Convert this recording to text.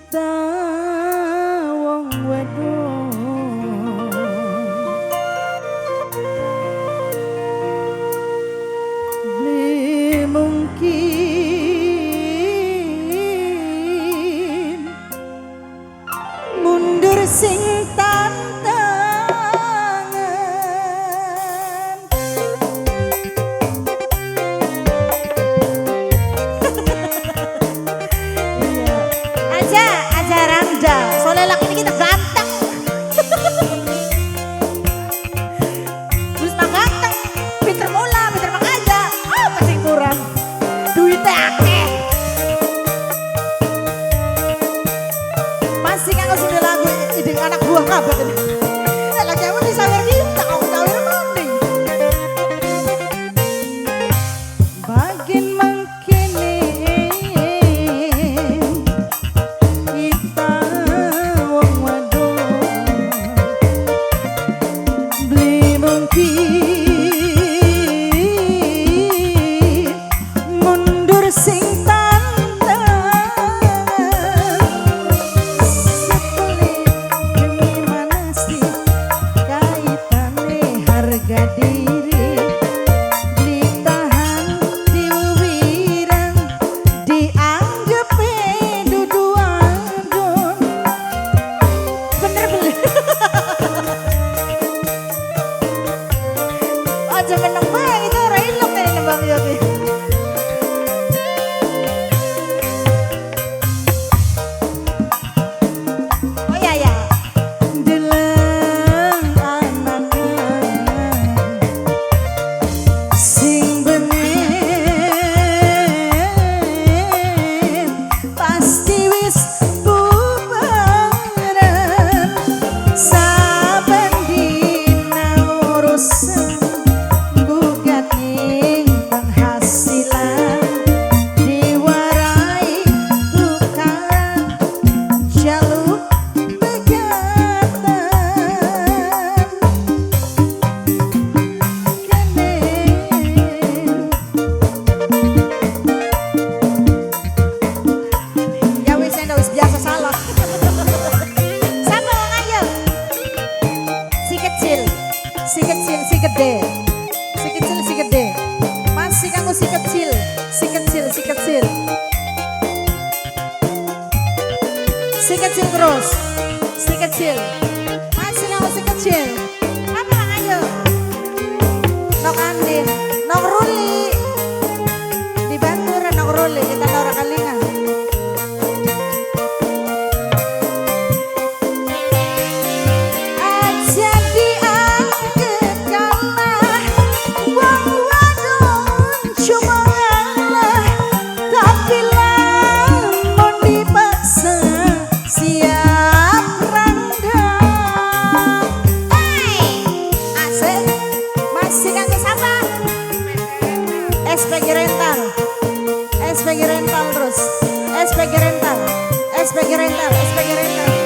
Kita wong wedok beli mungkin mundur sing soalnya laki ini kita ganteng. Terus mah ganteng, pinter mola, pinter makaja. Apa sih kurang? Duitnya akeh. Masih kan sih lagu ide anak buah kabeh tadi. Lagi apa bisa kita kau tahu mending. Bagin mengkini kita wong wedok beli mungkin mundur sing tantang sepelik demi mana sih kaitane harga diri ditahan diwiran dianggap dudu adon Bener bener. Aja meneng bang itu railok dari nembang Yogi. Oh iya ya. Delang anak-anak sing bener pasti wis bubaran saben dina urusan gugat ning penghasilan diwarai tukaran jaluk pegatan Ya wis biasa salah. Sama wong ayo. Si kecil, si kecil, si gede. Si kecil, si gede. Masih kanggo si kecil, si kecil, si kecil. Si kecil terus. Si kecil. Masih kanggo si kecil. Apa wong ayo? Nok Andin, nok Ruli. Dibantu ra nok Ruli kita ora kalingan. aja dianggap kalah wong wadon cuma ngalah tapi lamun dipaksa siap randang. Hey, asik. Masih kanggo siapa? SPG rental. SPG rental terus. SPG rental. SPG rental. SPG rental.